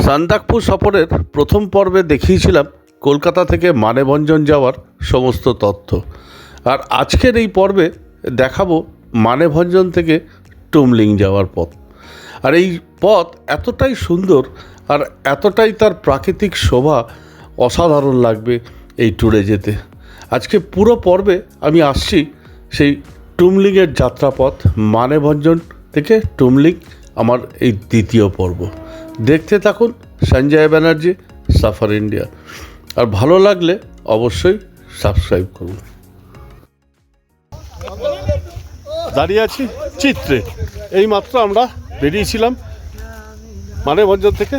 সান্দাকফু সফরের প্রথম পর্বে দেখিয়েছিলাম কলকাতা থেকে মানেভঞ্জন যাওয়ার সমস্ত তথ্য। আর আজকের এই পর্বে দেখাবো মানেভঞ্জন থেকে টুমলিং যাওয়ার পথ। আর এই পথ এতটাই সুন্দর আর এতটাই তার প্রাকৃতিক শোভা, অসাধারণ লাগবে এই ট্যুরে যেতে। আজকে পুরো পর্বে আমি আসছি সেই টুমলিংয়ের যাত্রাপথ, মানেভঞ্জন থেকে টুমলিং আমার এই দ্বিতীয় পর্ব। দেখতে থাকুন সঞ্জয় ব্যানার্জি সাফার ইন্ডিয়া। আর ভালো লাগলে অবশ্যই সাবস্ক্রাইব করুন। দাঁড়িয়ে আছি চিত্রে। এইমাত্র আমরা বেরিয়েছিলাম মানেভঞ্জন থেকে,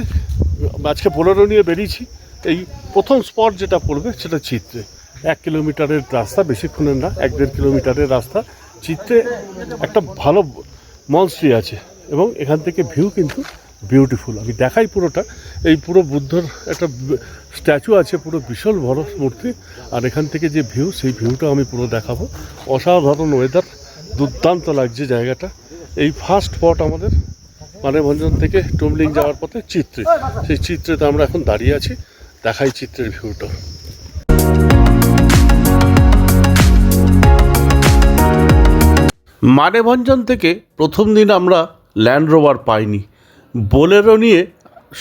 আজকে বোলেরো নিয়ে বেরিয়েছি। এই প্রথম স্পট যেটা পড়বে সেটা চিত্রে। 1 কিলোমিটারের রাস্তা, বেশিক্ষণের না, 1-1.5 কিলোমিটারের রাস্তা। চিত্রে একটা ভালো মনস্ট্রি আছে এবং এখান থেকে ভিউ কিন্তু বিউটিফুল। আমি দেখাই পুরোটা। এই পুরো বুদ্ধর একটা স্ট্যাচু আছে, পুরো বিশাল বড় মূর্তি। আর এখান থেকে যে ভিউ, সেই ভিউটা আমি পুরো দেখাবো। অসাধারণ ওয়েদার, দুর্দান্ত লাগছে জায়গাটা। এই ফার্স্ট স্পট আমাদের মানেভঞ্জন থেকে টুমলিং যাওয়ার পথে চিত্রে। সেই চিত্রেতে আমরা এখন দাঁড়িয়ে আছি, দেখাই চিত্রের ভিউটা। মানেভঞ্জন থেকে প্রথম দিন আমরা ল্যান্ড রোভার পাইনি। বোলেরো নিয়ে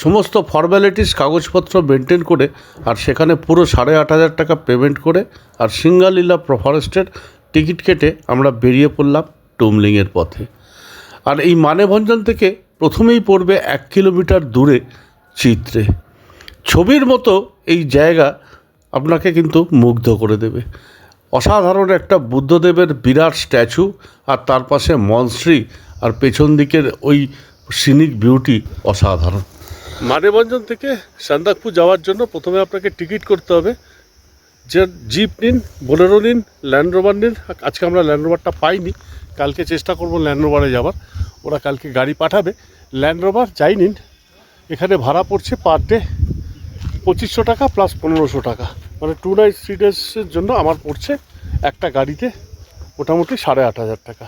সমস্ত ফর্ম্যালিটিস, কাগজপত্র মেনটেন করে, আর সেখানে পুরো 8,500 টাকা পেমেন্ট করে, আর সিঙ্গালীলা ফরেস্টের টিকিট কেটে আমরা বেরিয়ে পড়লাম টুমলিংয়ের পথে। আর এই মানেভঞ্জন থেকে প্রথমেই পড়বে 1 কিলোমিটার দূরে চিত্রে। ছবির মতো এই জায়গা আপনাকে কিন্তু মুগ্ধ করে দেবে। অসাধারণ একটা বুদ্ধদেবের বিরাট স্ট্যাচু, আর তার পাশে মনস্ট্রি, আর পেছন দিকের ওই সিনিক বিউটি অসাধারণ। মানেভঞ্জন থেকে সান্দাকফু যাওয়ার জন্য প্রথমে আপনাকে টিকিট করতে হবে। যে জিপ নিন, বোলেরো নিন, ল্যান্ড রোভার নিন। আজকে আমরা ল্যান্ড রোভারটা পাইনি, কালকে চেষ্টা করব ল্যান্ড রোভারে যাওয়ার। ওরা কালকে গাড়ি পাঠাবে। ল্যান্ড রোভার যাই নিন, এখানে ভাড়া পড়ছে পার ডে 2500 টাকা প্লাস 1500 টাকা, মানে 2 নাইট 3 ডেজের জন্য আমার পড়ছে একটা গাড়িতে মোটামুটি 8,500 টাকা।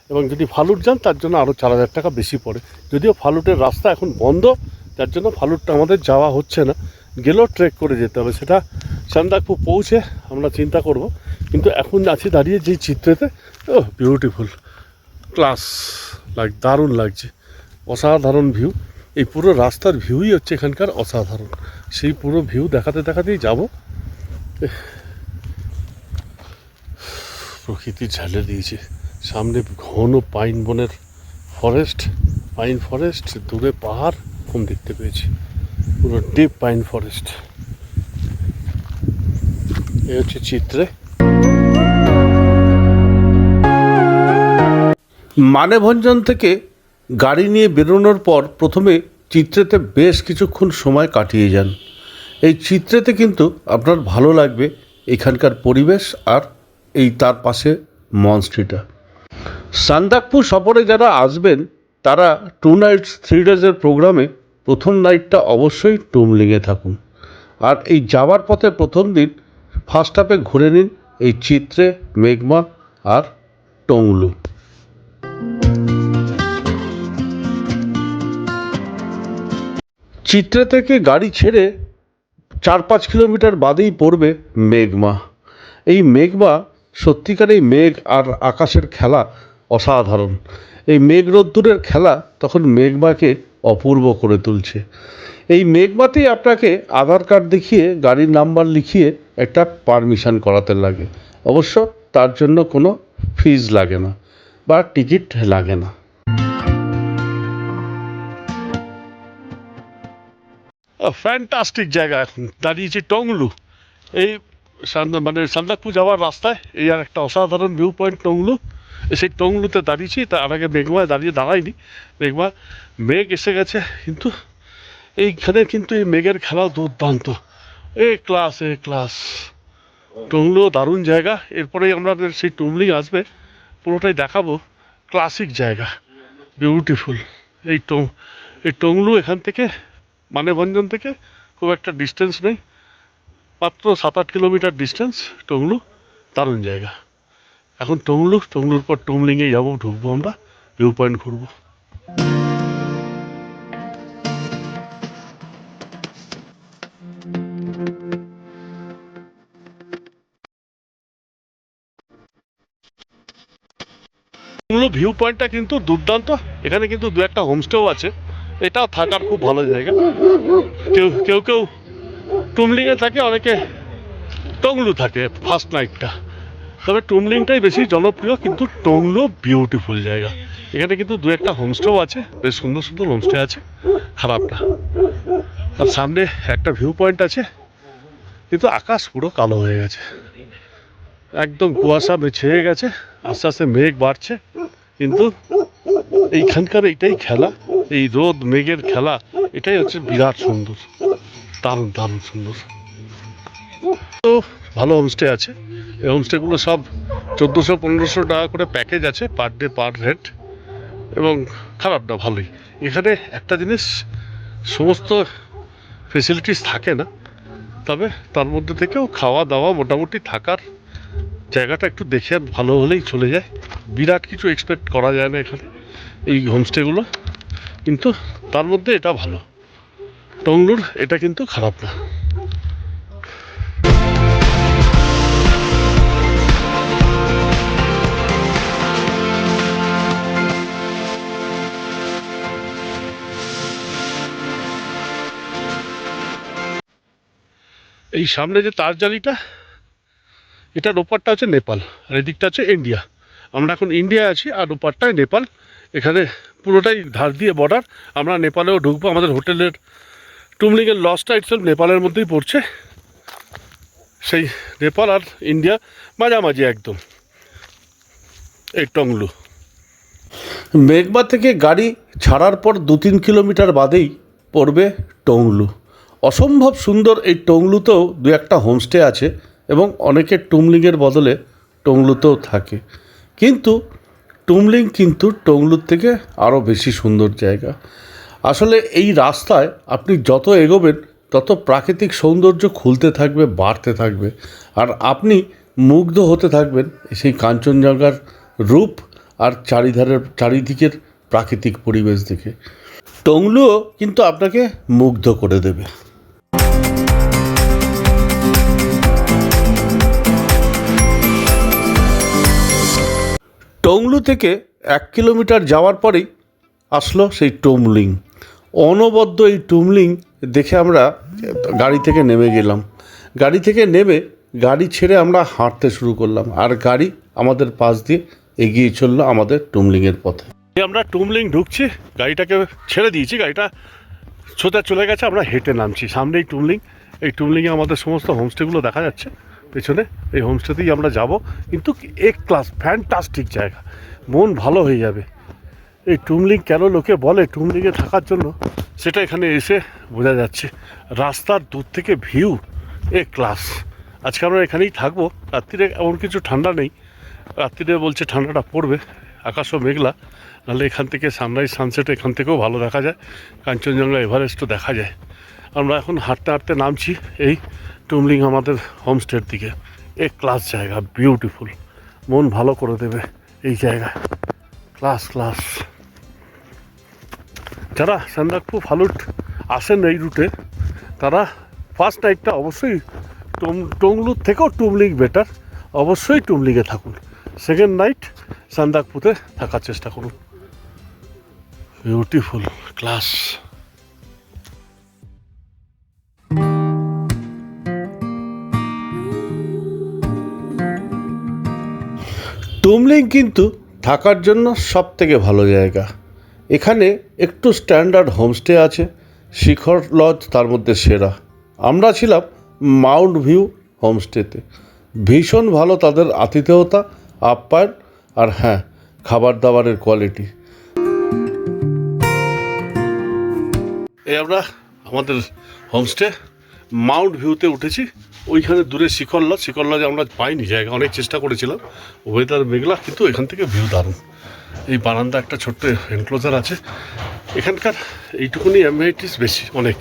এবং যদি ফালুট যান তার জন্য আরও 4,000 টাকা বেশি পড়ে। যদিও ফালুটের রাস্তা এখন বন্ধ, যার জন্য ফালুটটা আমাদের যাওয়া হচ্ছে না। গেলেও ট্রেক করে যেতে হবে, সেটা সান্দাকফু পৌঁছে আমরা চিন্তা করব। কিন্তু এখন আছি দাঁড়িয়ে যেই চিত্রেতে, বিউটিফুল, ক্লাস, দারুণ লাগছে, অসাধারণ ভিউ। এই পুরো রাস্তার ভিউই হচ্ছে এখানকার অসাধারণ। সেই পুরো ভিউ দেখাতে দেখাতেই যাব। প্রকৃতি ঝালে দিয়েছে। সামনে ঘন পাইন বনের ফরেস্ট, পাইন ফরেস্ট, দূরে পাহাড় কম দেখতে পেয়েছি, পুরো ডিপ পাইন ফরেস্ট। এই হচ্ছে চিত্রে। মানেভঞ্জন থেকে গাড়ি নিয়ে বেরোনোর পর প্রথমে চিত্রেতে বেশ কিছুক্ষণ সময় কাটিয়ে যান। এই চিত্রেতে কিন্তু আপনার ভালো লাগবে এখানকার পরিবেশ, আর এই তার পাশে মনস্ট্রিটা। সান্দাকফু সফরে যারা আসবেন তারা 2 নাইটস 3 ডেজের প্রোগ্রামে প্রথম নাইটটা অবশ্যই টুমলিংয়ে থাকুন। আর এই যাওয়ার পথে প্রথম দিন ফার্স্ট হাফে ঘুরে নিন এই চিত্রে, মেঘমা আর টংলু। চিত্রে থেকে গাড়ি ছেড়ে 4-5 কিলোমিটার বাদেই পড়বে মেঘমা। এই মেঘমা সত্যিকার, এই মেঘ আর আকাশের খেলা অসাধারণ। এই মেঘ রোদ্দুরের খেলা তখন মেঘমাকে অপূর্ব করে তুলছে। এই মেঘমাতেই আপনাকে আধার কার্ড দেখিয়ে, গাড়ির নাম্বার লিখিয়ে একটা পারমিশন করাতে লাগে। অবশ্য তার জন্য কোনো ফিজ লাগে না বা টিকিট লাগে না। ফ্যান্টাস্টিক জায়গা। এখন দাঁড়িয়েছি টংলু। এই সান্দাকফু যাওয়ার রাস্তায় এই আর একটা অসাধারণ ভিউ পয়েন্ট টংলু। সেই টংলুতে দাঁড়িয়েছি। তার আগে মেঘমায় দাঁড়াইনি। মেঘ এসে গেছে, কিন্তু এইখানে কিন্তু এই মেঘের খেলাও দুর্দান্ত। এ ক্লাস। টংলুও দারুণ জায়গা। এরপরেই আমাদের সেই টুমলিং আসবে, পুরোটাই দেখাবো। ক্লাসিক জায়গা, বিউটিফুল। এই টংলু এখান থেকে, মানেভঞ্জন থেকে খুব একটা ডিস্টেন্স নেই, মাত্র 7-8 কিলোমিটার ডিস্টেন্স টংলু। দারুণ জায়গা। এখন টংলুর পর টুমলিংয়ে যাবো, ঢুকবো আমরা, ভিউ পয়েন্ট ঘুরবো। টংলু ভিউ পয়েন্টটা কিন্তু দুর্দান্ত। এখানে কিন্তু দু একটা হোমস্টেও আছে, এটাও থাকার খুব ভালো জায়গা। কেউ কেউ কেউ টুমলিংয়ে থাকে, অনেকে টংলু থাকে ফার্স্ট নাইটটা। তবে টুমলিংটাই বেশি জনপ্রিয়, কিন্তু টংলু বিউটিফুল জায়গা। এখানে কিন্তু দু একটা হোমস্টেও আছে, বেশ সুন্দর সুন্দর হোমস্টে আছে, খারাপ না। আর সামনে একটা ভিউ পয়েন্ট আছে, কিন্তু আকাশ পুরো কালো হয়ে গেছে, একদম কুয়াশা ছেয়ে গেছে, আস্তে আস্তে মেঘ বাড়ছে। কিন্তু এইখানকার এইটাই খেলা, এই রোদ মেঘের খেলা, এটাই হচ্ছে বিরাট সুন্দর, দারুণ দারুণ সুন্দর। তো ভালো হোমস্টে আছে, এই হোমস্টেগুলো সব 1400-1500 টাকা করে প্যাকেজ আছে পার ডে পার হেড, এবং খারাপ না, ভালোই। এখানে একটা জিনিস, সমস্ত ফেসিলিটিস থাকে না, তবে তার মধ্যে থেকেও খাওয়া দাওয়া মোটামুটি থাকার জায়গাটা একটু দেখে ভালো হলেই চলে যায়। বিরাট কিছু এক্সপেক্ট করা যায় না এখানে এই হোমস্টেগুলো, কিন্তু তার মধ্যে এটা ভালো। টংলুর এটা কিন্তু খারাপ না। এই সামনে যে তারজালিটা, এটার ওপারটা হচ্ছে নেপাল, আর এদিকটা হচ্ছে ইন্ডিয়া। আমরা এখন ইন্ডিয়া আছি, আর ওপারটায় নেপাল। এখানে পুরোটাই ধার দিয়ে বর্ডার। আমরা নেপালেও ঢুকবো, আমাদের হোটেলের টুমলিংয়ের লজটা ইটসেলফ নেপালের মধ্যেই পড়ছে। সেই নেপাল আর ইন্ডিয়া মাঝামাঝি একদম এই টংলু। মেঘবা থেকে গাড়ি ছাড়ার পর 2-3 কিলোমিটার বাদেই পড়বে টংলু। অসম্ভব সুন্দর এই টংলুতেও দু একটা হোমস্টে আছে, এবং অনেকে টুমলিংয়ের বদলে টংলুতেও থাকে। কিন্তু টুমলিং কিন্তু টংলুর থেকে আরও বেশি সুন্দর জায়গা। আসলে এই রাস্তায় আপনি যত এগোবেন তত প্রাকৃতিক সৌন্দর্য খুলতে থাকবে, বাড়তে থাকবে, আর আপনি মুগ্ধ হতে থাকবেন সেই কাঞ্চনজঙ্ঘার রূপ আর চারিদিকের প্রাকৃতিক পরিবেশ দেখে। টংলুও কিন্তু আপনাকে মুগ্ধ করে দেবে। টংলু থেকে 1 কিলোমিটার যাওয়ার পরেই আসলো সেই টুমলিং। অনবদ্য এই টুমলিং দেখে আমরা গাড়ি থেকে নেমে গেলাম। গাড়ি থেকে নেমে গাড়ি ছেড়ে আমরা হাঁটতে শুরু করলাম, আর গাড়ি আমাদের পাশ দিয়ে এগিয়ে চললো আমাদের টুমলিংয়ের পথে। আমরা টুমলিং ঢুকছি, গাড়িটাকে ছেড়ে দিয়েছি, গাড়িটা সোজা চলে গেছে, আমরা হেঁটে নামছি। সামনেই টুমলিং, এই টুমলিংয়ে আমাদের সমস্ত হোমস্টেগুলো দেখা যাচ্ছে পেছনে। এই হোমস্টেতেই আমরা যাব, কিন্তু এক ক্লাস ফ্যান্টাস্টিক জায়গা, মন ভালো হয়ে যাবে। এই টুমলিং কেন লোকে বলে টুমলিংয়ে থাকার জন্য, সেটা এখানে এসে বোঝা যাচ্ছে। রাস্তার দূর থেকে ভিউ এক ক্লাস। আজকে আমরা এখানেই থাকবো। রাত্রিরে এমন কিছু ঠান্ডা নেই, রাত্রিরে বলছে ঠান্ডাটা পড়বে, আকাশও মেঘলা। নাহলে এখান থেকে সানরাইজ সানসেট এখান থেকেও ভালো দেখা যায়, কাঞ্চনজঙ্ঘা এভারেস্টও দেখা যায়। আমরা এখন হাঁটতে হাঁটতে নামছি এই টুমলিং আমাদের হোমস্টের দিকে। এক ক্লাস জায়গা, বিউটিফুল, মন ভালো করে দেবে এই জায়গা, ক্লাস ক্লাস। যারা সান্দাকফু ফালুট আসেন এই রুটে, তারা ফার্স্ট নাইটটা অবশ্যই টংলুর থেকেও টুমলিং বেটার, অবশ্যই টুমলিংয়ে থাকুন। সেকেন্ড নাইট সান্দাকফুতে থাকার চেষ্টা করুন। Beautiful, class. টুমলিং কিন্তু থাকার জন্য সবথেকে ভালো জায়গা। এখানে একটু স্ট্যান্ডার্ড হোমস্টে আছে, শিখর লজ তার মধ্যে সেরা। আমরা ছিলাম মাউন্ট ভিউ হোমস্টেতে। ভীষণ ভালো তাদের আতিথেয়তা, আপ্যায়ন, আর হ্যাঁ, খাবার দাবারের কোয়ালিটি। এই আমরা আমাদের হোমস্টে মাউন্ট ভিউতে উঠেছি। ওইখানে দূরে শিখর লজে আমরা পাইনি জায়গা, অনেক চেষ্টা করেছিলাম, ওয়েদার মেঘলা, কিন্তু এখান থেকে ভিউ দারুণ। এই বারান্দা একটা ছোট্ট এনক্লোজার আছে। এখানকার এইটুকুনি অ্যামিনিটিস বেশি অনেক,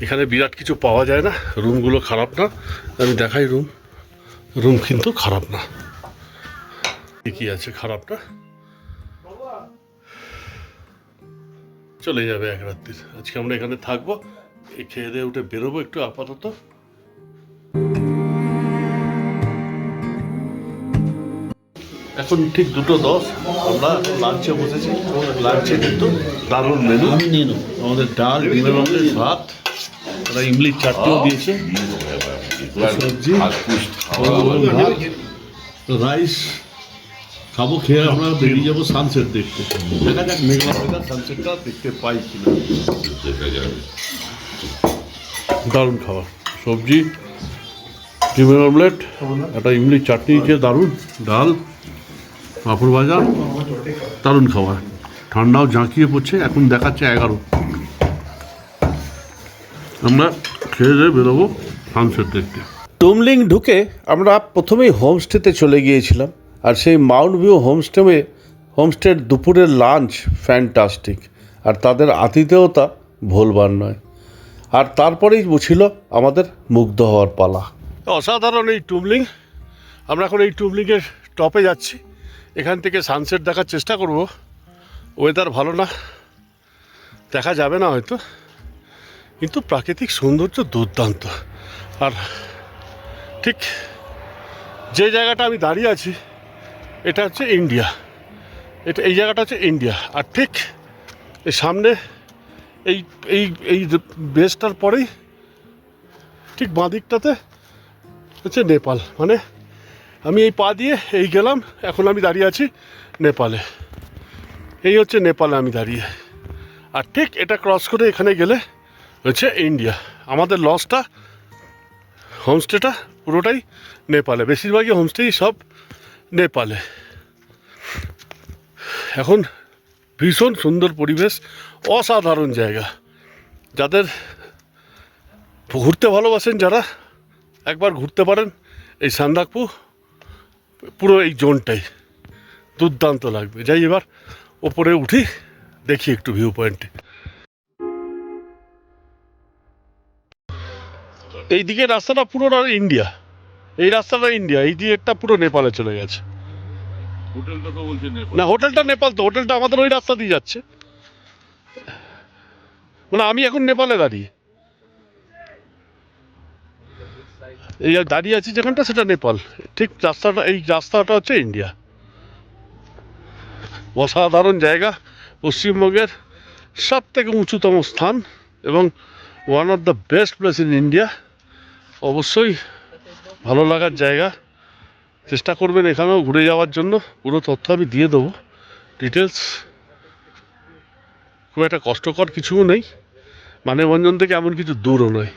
এখানে বিরাট কিছু পাওয়া যায় না। রুমগুলো খারাপ না, আমি দেখাই রুম কিন্তু খারাপ না। ঠিকই আছে, খারাপ না, চলে যাবে এক রাত্রির। আজকে আমরা এখানে থাকবো, এই খেয়ে দিয়ে উঠে বেরোবো একটু আপাতত। এখন ঠিক 2:10, আমরা লাঞ্চে বসেছি। লাঞ্চে কিন্তু দারুণ মেনু। আমাদের ডাল, ডিমের অমলেট, ভাত, ওরা ইমলির চাটনিও দিয়েছে, সবজি, ভাত, রাইস খাবো। খেয়ে আমরা বেরিয়ে যাবো সানসেট দেখতে। দেখা যাক মেঘলা ওয়েদার, সানসেটটা দেখতে পাই কিনা। দারুণ খাবার, সবজি, ডিমের অমলেট, একটা ইমলির চাটনি দিয়েছে, দারুণ ডাল, পাঁপড় ভাজা, দারুণ খাবার। ঠান্ডাও জাঁকিয়ে পড়ছে, এখন দেখাচ্ছে 11। আমরা খেয়ে দিয়ে বেরোবো সানসেট দেখতে। টুমলিং ঢুকে আমরা প্রথমেই হোমস্টেতে চলে গিয়েছিলাম, আর সেই মাউন্ট ভিউ হোমস্টের দুপুরের লাঞ্চ ফ্যান্টাস্টিক, আর তাদের আতিথেয়তা ভোলবার নয়। আর তারপরেই ছিল আমাদের মুগ্ধ হওয়ার পালা। অসাধারণ এই টুমলিং। আমরা এখন এই টুমলিংয়ের টপে যাচ্ছি, এখান থেকে সানসেট দেখার চেষ্টা করব। ওয়েদার ভালো না, দেখা যাবে না হয়তো, কিন্তু প্রাকৃতিক সৌন্দর্য দুর্দান্ত। আর ঠিক যে জায়গাটা আমি দাঁড়িয়ে আছি এটা হচ্ছে ইন্ডিয়া, এই জায়গাটা হচ্ছে ইন্ডিয়া। আর ঠিক এই সামনে এই এই এই বেসটার পরেই ঠিক বাঁ দিকটাতে হচ্ছে নেপাল। মানে আমি এই পা দিয়ে এই গেলাম, এখন আমি দাঁড়িয়ে আছি নেপালে। এই হচ্ছে নেপালে আমি দাঁড়িয়ে, আর ঠিক এটা ক্রস করে এখানে গেলে হচ্ছে ইন্ডিয়া। আমাদের লজটা, হোমস্টেটা পুরোটাই নেপালে, বেশিরভাগই হোমস্টেই সব নেপালে। এখন ভীষণ সুন্দর পরিবেশ, অসাধারণ জায়গা। যাদের ঘুরতে ভালোবাসেন, যারা একবার ঘুরতে পারেন এই সান্দাকফু, পুরো এই জোনটাই দুর্দান্ত লাগবে। যাই এবার ওপরে উঠি, দেখি একটু ভিউ পয়েন্টে। এই দিকের রাস্তাটা পুরো ইন্ডিয়া, এই রাস্তাটা ইন্ডিয়া, এই দিকটা পুরো নেপালে চলে গেছে। না, হোটেলটা নেপাল তো, হোটেলটা আমাদের ওই রাস্তা দিয়ে যাচ্ছে। মানে আমি এখন নেপালে দাঁড়িয়ে, এই দাঁড়িয়ে আছি যেখানটা, সেটা নেপাল। ঠিক রাস্তাটা, এই রাস্তাটা হচ্ছে ইন্ডিয়া। অসাধারণ জায়গা, পশ্চিমবঙ্গের সব থেকে উঁচুতম স্থান এবং one of the best place in India. অবশ্যই ভালো লাগার জায়গা, চেষ্টা করবেন এখানেও ঘুরে যাওয়ার জন্য। পুরো তথ্য আমি দিয়ে দেবো, ডিটেলস। খুব একটা কষ্টকর কিছুও নেই, মানেভঞ্জন থেকে এমন কিছু দূরও নয়।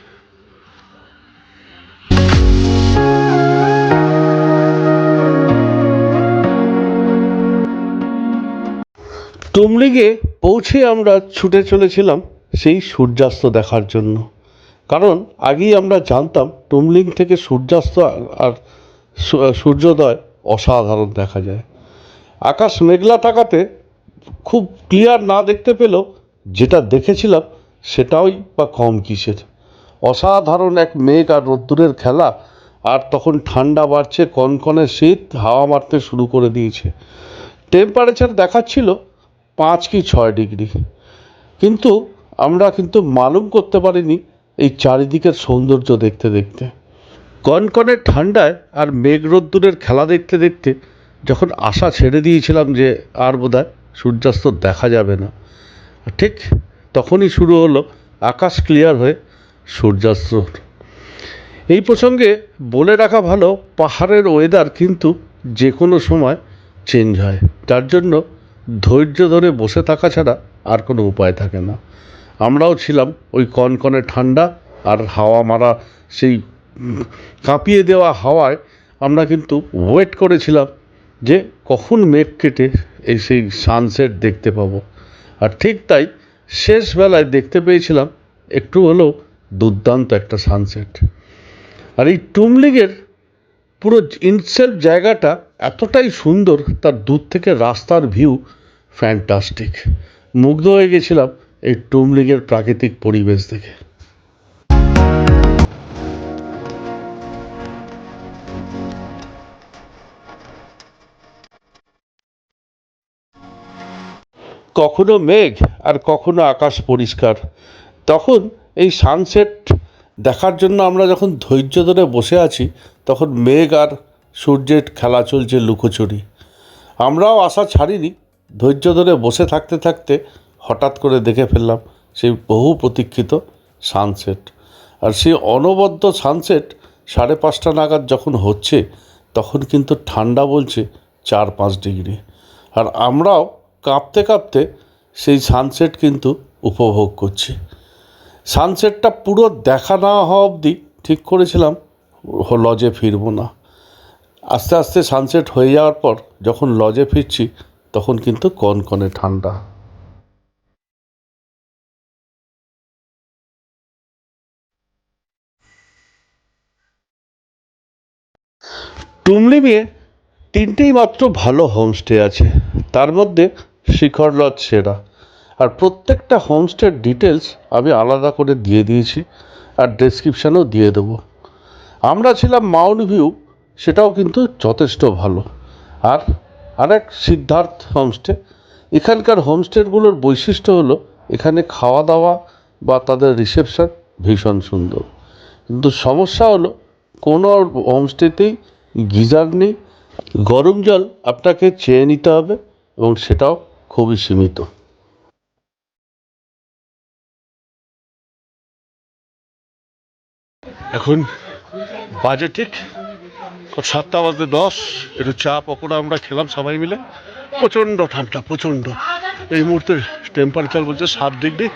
টুমলিংয়ে পৌঁছে আমরা ছুটে চলেছিলাম সেই সূর্যাস্ত দেখার জন্য, কারণ আগেই আমরা জানতাম টুমলিং থেকে সূর্যাস্ত আর সূর্যোদয় অসাধারণ দেখা যায়। আকাশ মেঘলা থাকাতে খুব ক্লিয়ার না দেখতে পেলেও যেটা দেখেছিলাম সেটাই বা কম কিসের। অসাধারণ এক মেঘ আর রোদ্দুরের খেলা, আর তখন ঠান্ডা বাড়ছে, কনকনে শীত হাওয়া মারতে শুরু করে দিয়েছে। টেম্পারেচার দেখাচ্ছিল 5 কি 6 ডিগ্রি, কিন্তু আমরা মালুম করতে পারিনি এই চারিদিকের সৌন্দর্য দেখতে দেখতে। কনকনে ঠান্ডায় আর মেঘ রোদ্দুরের খেলা দেখতে দেখতে যখন আশা ছেড়ে দিয়েছিলাম যে আর বোধহয় সূর্যাস্ত দেখা যাবে না, ঠিক তখনই শুরু হলো আকাশ ক্লিয়ার হয়ে সূর্যাস্ত। এই প্রসঙ্গে বলে রাখা ভালো, পাহাড়ের ওয়েদার কিন্তু যে কোনো সময় চেঞ্জ হয়, যার জন্য ধৈর্য ধরে বসে থাকা ছাড়া আর কোনো উপায় থাকে না। আমরাও ছিলাম ওই কনকনে ঠান্ডা আর হাওয়া মারা, সেই কাঁপিয়ে দেওয়া হাওয়ায় আমরা ওয়েট করেছিলাম যে কখন মেঘ কেটে সেই সানসেট দেখতে পাবো। আর ঠিক তাই শেষ বেলায় দেখতে পেয়েছিলাম একটু হলেও দুর্দান্ত একটা সানসেট। আর এই টুমলিংয়ের পুরো ইনসেলফ জায়গাটা এতটাই সুন্দর, তার দূর থেকে রাস্তার ভিউ ফ্যান্টাস্টিক। মুগ্ধ হয়ে গেছিলাম এই টুমলিংয়ের প্রাকৃতিক পরিবেশ দেখে। কখনো মেঘ আর কখনো আকাশ পরিষ্কার। তখন এই সানসেট দেখার জন্য আমরা যখন ধৈর্য ধরে বসে আছি, তখন মেঘ আর সূর্যের খেলা চলছে লুকোচুরি। আমরাও আশা ছাড়িনি, ধৈর্য ধরে বসে থাকতে থাকতে হঠাৎ করে দেখে ফেললাম সেই বহু প্রতীক্ষিত সানসেট। আর সেই অনবদ্য সানসেট 5:30 নাগাদ যখন হচ্ছে তখন কিন্তু ঠান্ডা বলছে 4-5 ডিগ্রি। আর আমরাও কাঁপতে কাঁপতে সেই সানসেট কিন্তু উপভোগ করছি। সানসেটটা পুরো দেখা না হওয়া অবধি ঠিক করেছিলাম লজে ফিরবো না। আস্তে আস্তে সানসেট হয়ে যাওয়ার পর যখন লজে ফিরছি তখন কিন্তু কনকনে ঠান্ডা। টুমলিংয়ে 3টেই মাত্র ভালো হোমস্টে আছে, তার মধ্যে শিখর লজ সেরা। আর প্রত্যেকটা হোমস্টের ডিটেলস আমি আলাদা করে দিয়ে দিয়েছি আর ডেসক্রিপশানেও দিয়ে দেবো। আমরা ছিলাম মাউন্ট ভিউ, সেটাও কিন্তু যথেষ্ট ভালো। আর আরেক সিদ্ধার্থ হোমস্টে। এখানকার হোমস্টেগুলোর বৈশিষ্ট্য হলো এখানে খাওয়া দাওয়া বা তাদের রিসেপশন ভীষণ সুন্দর, কিন্তু সমস্যা হলো কোনো হোমস্টেতেই গিজার নেই। গরম জল আপনাকে চেয়ে নিতে হবে এবং সেটাও খুবই সীমিত। এখন বাজে ঠিক 7:10, একটু চা পকোড়া আমরা খেলাম সবাই মিলে। প্রচণ্ড ঠান্ডা, প্রচণ্ড। এই মুহূর্তে টেম্পারেচার বলছে 7 ডিগ্রি।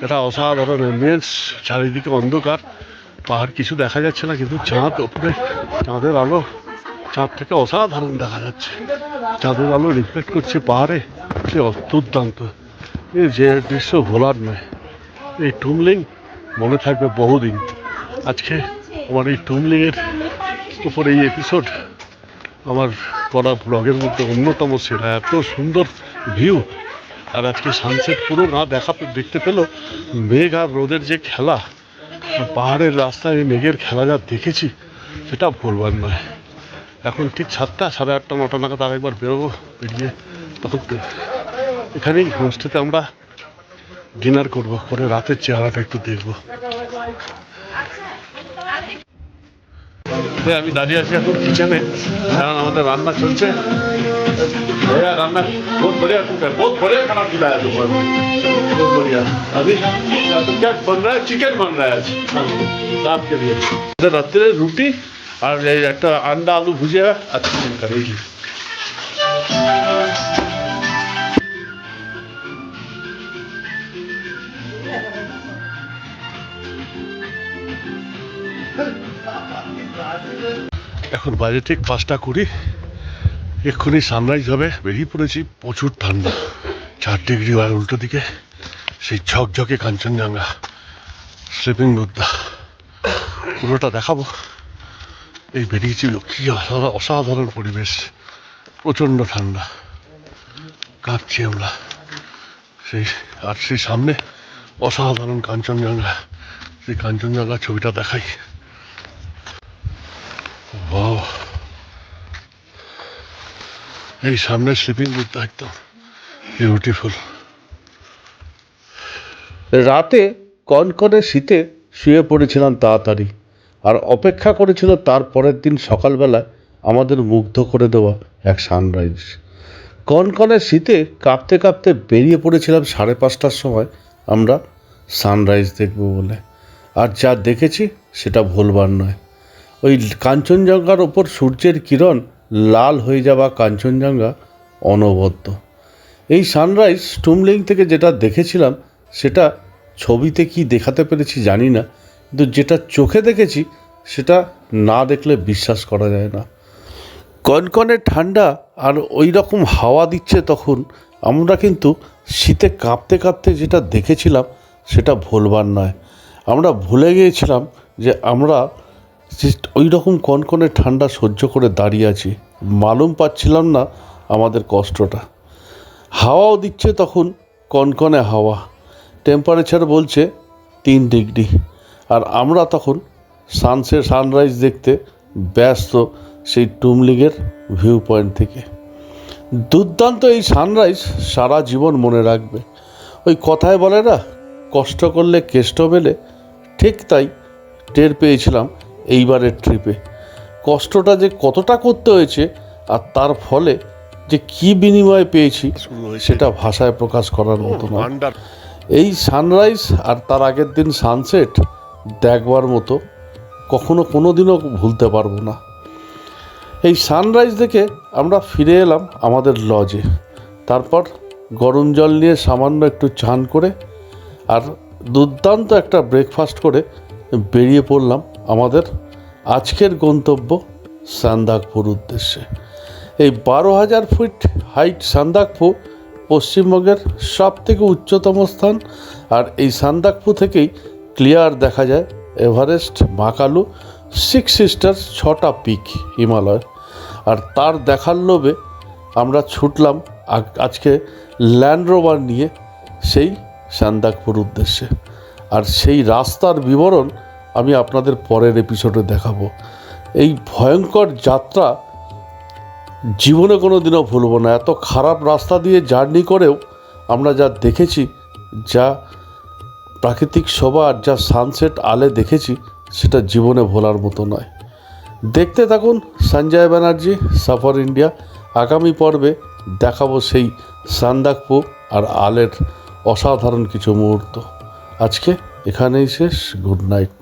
এটা অসাধারণ এমবিয়েন্স, চারিদিকে অন্ধকার, পাহাড় কিছু দেখা যাচ্ছে না, কিন্তু চাঁদ ওপরে, চাঁদের আলো চাঁদ থেকে অসাধারণ দেখা যাচ্ছে। চাঁদের আলো রিফ্লেক্ট করছে পাহাড়ে, সে দুর্দান্ত। এই যে দৃশ্য ভোলার নয়। এই টুমলিং মনে থাকবে বহুদিন। আজকে আমার এই টুমলিংয়ের উপর এই এপিসোড আমার করা ব্লগের মধ্যে অন্যতম সেরা। এত সুন্দর ভিউ, আর আজকে সানসেট পুরো না দেখতে পেলেও মেঘ আর রোদের যে খেলা, পাহাড়ের রাস্তায় মেঘের খেলা যা দেখেছি সেটা ভুলবার নয়। এখন ঠিক 7টা, 8:30, 9টা নাগাদ আরেকবার বেরোবো। বেরিয়ে তখন এখানেই হোমস্টেতে আমরা ডিনার করবো, করে রাতের চেহারাটা একটু দেখবো। আমি দাঁড়িয়ে আছি এখন কিচেনে, কারণ আমাদের রান্না চলছে। রান্না बहुत बढ़िया कुक है, बहुत बढ़िया खाना खिलाया तुमको, बहुत बढ़िया। अभी क्या बन रहा है? चिकन बन रहा है आज रात के लिए। রাত্রে রুটি আর এই একটা আন্ডা আলু ভুজিয়া আর চিকেন কারি। এখন বাজে ঠিক 5:20, এক্ষুনি সানরাইজ হবে। বেরিয়ে পড়েছি, প্রচুর ঠান্ডা, 4 ডিগ্রি। আর উল্টো দিকে সেই ঝকঝকে কাঞ্চনজঙ্ঘা, স্লিপিং বুদ্ধা, পুরোটা দেখাবো। এই বেরিয়েছি, কি অসাধারণ পরিবেশ, প্রচণ্ড ঠান্ডা, কাঁপছি আমরা। আর সেই সামনে অসাধারণ কাঞ্চনজঙ্ঘা, সেই কাঞ্চনজঙ্ঘা ছবিটা দেখাই। ওয়াও, এই সামনে স্লিপিং বুদ্ধা, একদম বিউটিফুল। রাতে কনকনে শীতে শুয়ে পড়েছিলাম তাড়াতাড়ি, আর অপেক্ষা করেছিল তার পরের দিন সকালবেলায় আমাদের মুগ্ধ করে দেওয়া এক সানরাইজ। কনকনে শীতে কাঁপতে কাঁপতে বেরিয়ে পড়েছিলাম 5:30টার সময় আমরা সানরাইজ দেখব বলে। আর যা দেখেছি সেটা ভুলবার নয়। ওই কাঞ্চনজঙ্ঘার ওপর সূর্যের কিরণ, লাল হয়ে যাওয়া কাঞ্চনজঙ্ঘা অনবদ্য। এই সানরাইজ টুমলিং থেকে যেটা দেখেছিলাম সেটা ছবিতে কি দেখাতে পেরেছি জানি না, কিন্তু যেটা চোখে দেখেছি সেটা না দেখলে বিশ্বাস করা যায় না। কনকনে ঠান্ডা আর ওই রকম হাওয়া দিচ্ছে তখন। আমরা কিন্তু শীতে কাঁপতে কাঁপতে যেটা দেখেছিলাম সেটা ভুলবার নয়। আমরা ভুলে গিয়েছিলাম যে আমরা ওই রকম কনকনে ঠান্ডা সহ্য করে দাঁড়িয়ে আছি, মালুম পাচ্ছিলাম না আমাদের কষ্টটা। হাওয়াও দিচ্ছে তখন, কনকনে হাওয়া, টেম্পারেচার বলছে 3 ডিগ্রি। আর আমরা তখন সানরাইজ দেখতে ব্যস্ত সেই টুমলিংয়ের ভিউ পয়েন্ট থেকে। দুর্দান্ত এই সানরাইজ সারা জীবন মনে রাখবে। ওই কথায় বলে না, কষ্ট করলে কেষ্ট মেলে, ঠিক তাই টের পেয়েছিলাম এইবারের ট্রিপে। কষ্টটা যে কতটা করতে হয়েছে আর তার ফলে যে কী বিনিময়ে পেয়েছি শুরু হয়েছে সেটা ভাষায় প্রকাশ করার মতো নয়। আন্ডার এই সানরাইজ আর তার আগের দিন সানসেট দেখবার মতো, কখনো কোনো দিনও ভুলতে পারবো না। এই সানরাইজ দেখে আমরা ফিরে এলাম আমাদের লজে। তারপর গরম জল নিয়ে সামান্য একটু চান করে আর দুর্দান্ত একটা ব্রেকফাস্ট করে বেরিয়ে পড়লাম আমাদের আজকের গন্তব্য সান্দাকফুর উদ্দেশ্যে। এই 12,000 ফুট হাইট সান্দাকফু পশ্চিমবঙ্গের সব থেকে উচ্চতম স্থান। আর এই সান্দাকফু থেকেই ক্লিয়ার দেখা যায় এভারেস্ট, মাকালু, সিক্স সিস্টার্স, 6টা পিক হিমালয়। আর তার দেখার লোভে আমরা ছুটলাম আজকে ল্যান্ড রোভার নিয়ে সেই সান্দাকফুর উদ্দেশ্যে। আর সেই রাস্তার বিবরণ আমি আপনাদের পরের এপিসোডে দেখাবো। এই ভয়ঙ্কর যাত্রা জীবনে কোনো দিনও ভুলব না। এত খারাপ রাস্তা দিয়ে জার্নি করেও আমরা যা দেখেছি, যা প্রাকৃতিক শোভা আর যা সানসেট আলে দেখেছি, সেটা জীবনে ভোলার মতো নয়। দেখতে থাকুন সঞ্জয় ব্যানার্জি সফর ইন্ডিয়া। আগামী পর্বে দেখাবো সেই সান্দাকফু আর আলের অসাধারণ কিছু মুহূর্ত। আজকে এখানেই শেষ। Good night.